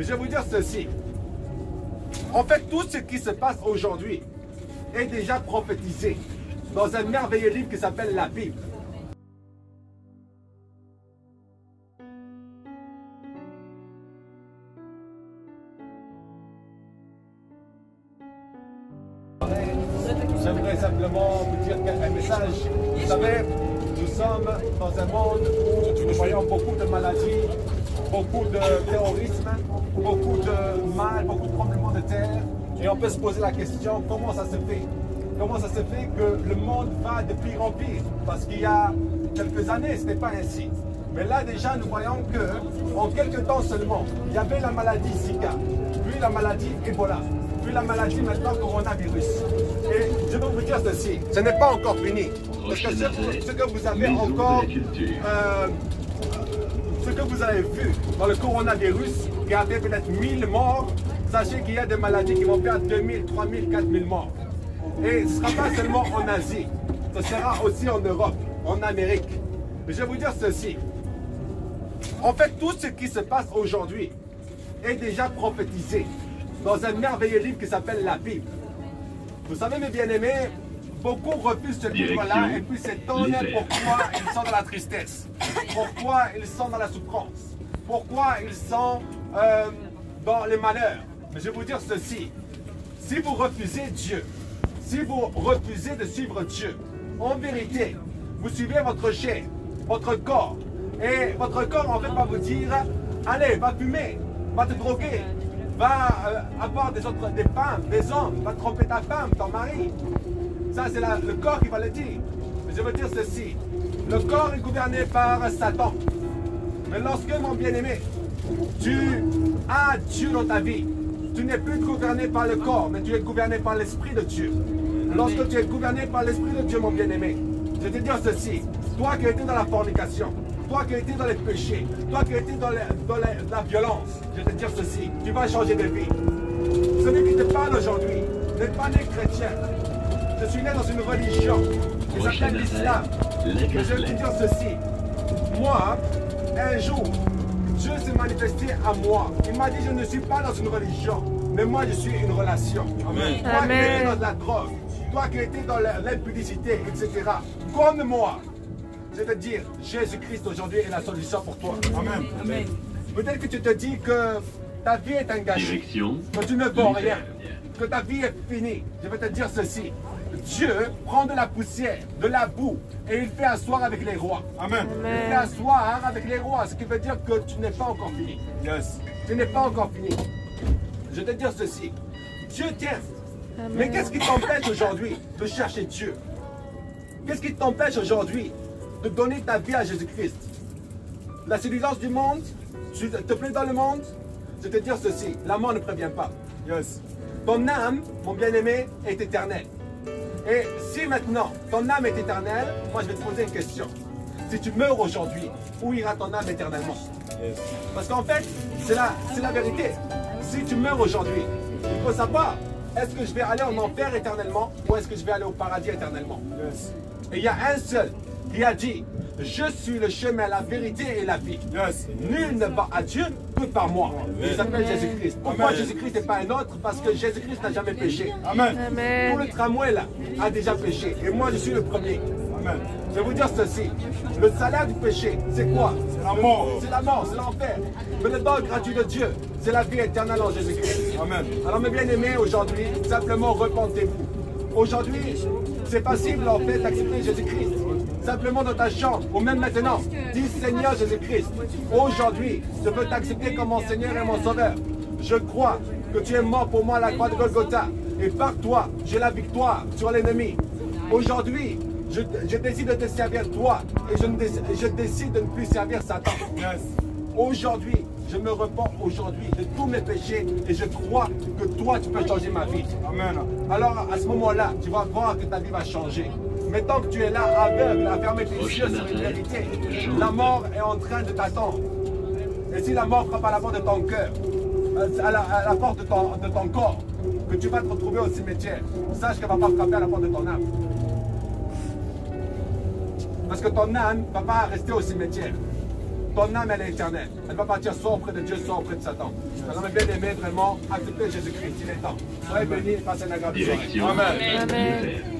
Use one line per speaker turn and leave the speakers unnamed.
Mais je vais vous dire ceci. En fait, tout ce qui se passe aujourd'hui est déjà prophétisé dans un merveilleux livre qui s'appelle la Bible. J'aimerais simplement vous dire un message. Vous savez, nous sommes dans un monde où nous voyons beaucoup de maladies, beaucoup de terrorisme, beaucoup de mal, beaucoup de tremblements de terre. Et on peut se poser la question, comment ça se fait? Comment ça se fait que le monde va de pire en pire? Parce qu'il y a quelques années, ce n'était pas ainsi. Mais là déjà, nous voyons que en quelques temps seulement, il y avait la maladie Zika, puis la maladie Ebola, puis la maladie maintenant coronavirus. Et je vais vous dire ceci, ce n'est pas encore fini. Parce que ce que vous avez encore, ce que vous avez vu dans le coronavirus, qui avait peut-être 1000 morts, sachez qu'il y a des maladies qui vont faire 2000, 3000, 4000 morts. Et ce ne sera pas seulement en Asie, ce sera aussi en Europe, en Amérique. Mais je vais vous dire ceci. En fait, tout ce qui se passe aujourd'hui est déjà prophétisé dans un merveilleux livre qui s'appelle la Bible. Vous savez, mes bien-aimés, beaucoup refusent ce livre-là et puis s'étonnent pourquoi ils sont dans la tristesse, pourquoi ils sont dans la souffrance, pourquoi ils sont dans les malheurs. Mais je vais vous dire ceci, si vous refusez Dieu, si vous refusez de suivre Dieu, en vérité, vous suivez votre chair, votre corps, et votre corps en fait va vous dire, allez, va fumer, va te droguer, va avoir des femmes, des hommes, va tromper ta femme, ton mari. Ça, c'est le corps qui va le dire. Mais je veux dire ceci, le corps est gouverné par Satan. Mais lorsque, mon bien-aimé, tu as Dieu dans ta vie, tu n'es plus gouverné par le corps, mais tu es gouverné par l'Esprit de Dieu. Lorsque tu es gouverné par l'Esprit de Dieu, mon bien-aimé, je vais te dire ceci, toi qui étais dans la fornication, toi qui étais dans les péchés, toi qui étais dans la violence, je vais te dire ceci, tu vas changer de vie. Celui qui te parle aujourd'hui n'est pas né chrétien. Je suis né dans une religion qui s'appelle l'islam. Mais je vais te dire ceci, moi, un jour, Dieu s'est manifesté à moi. Il m'a dit, je ne suis pas dans une religion, mais moi je suis une relation. Amen. Toi qui étais dans la drogue, toi qui étais dans l'impudicité, etc. Comme moi, je vais te dire, Jésus-Christ aujourd'hui est la solution pour toi. Amen. Amen. Peut-être que tu te dis que ta vie est engagée, que tu ne vaux rien, que ta vie est finie. Je vais te dire ceci. Dieu prend de la poussière, de la boue, et il fait asseoir avec les rois. Amen. Il fait asseoir avec les rois, ce qui veut dire que tu n'es pas encore fini. Yes. Tu n'es pas encore fini. Je vais te dire ceci. Dieu t'aime. Mais qu'est-ce qui t'empêche aujourd'hui de chercher Dieu? Qu'est-ce qui t'empêche aujourd'hui de donner ta vie à Jésus-Christ? La séduisance du monde, tu te plais dans le monde? Je vais te dire ceci, la mort ne prévient pas. Yes. Ton âme, mon bien-aimé, est éternelle. Et si maintenant ton âme est éternelle, moi je vais te poser une question. Si tu meurs aujourd'hui, où ira ton âme éternellement? Yes. Parce qu'en fait, c'est la vérité. Si tu meurs aujourd'hui, il faut savoir, est-ce que je vais aller en enfer éternellement ou est-ce que je vais aller au paradis éternellement? Yes. Et il y a un seul qui a dit, je suis le chemin, la vérité et la vie. Yes. Nul ne va à Dieu que par moi. Il s'appelle Jésus-Christ. Pourquoi Jésus-Christ n'est pas un autre? Parce que Jésus-Christ n'a jamais péché. Amen. Tout le tramway là a déjà péché. Et moi je suis le premier. Amen. Je vais vous dire ceci. Le salaire du péché, c'est quoi? C'est la mort. C'est la mort, c'est l'enfer. Mais le don gratuit de Dieu, c'est la vie éternelle en Jésus-Christ. Amen. Alors mes bien-aimés, aujourd'hui, simplement repentez-vous. Aujourd'hui, c'est facile en fait d'accepter Jésus-Christ. Simplement dans ta chambre, ou même maintenant, dis Seigneur Jésus-Christ, aujourd'hui, je veux t'accepter comme mon Seigneur et mon Sauveur. Je crois que tu es mort pour moi à la croix de Golgotha. Et par toi, j'ai la victoire sur l'ennemi. Aujourd'hui, je décide de te servir toi. Et je décide de ne plus servir Satan. Yes. Aujourd'hui, je me repens aujourd'hui de tous mes péchés et je crois que toi, tu peux changer ma vie. Amen. Alors, à ce moment-là, tu vas voir que ta vie va changer. Mais tant que tu es là, aveugle, à fermer tes yeux sur une vérité, la mort est en train de t'attendre. Et si la mort frappe à la porte de ton cœur, à la porte de ton corps, que tu vas te retrouver au cimetière, sache qu'elle ne va pas frapper à la porte de ton âme. Parce que ton âme ne va pas rester au cimetière. ton âme elle est éternelle. Elle va partir soit auprès de Dieu, soit auprès de Satan. Alors, bien aimé, vraiment, acceptez Jésus-Christ, il est temps. Soyez bénis, passez une agréable soirée. Amen.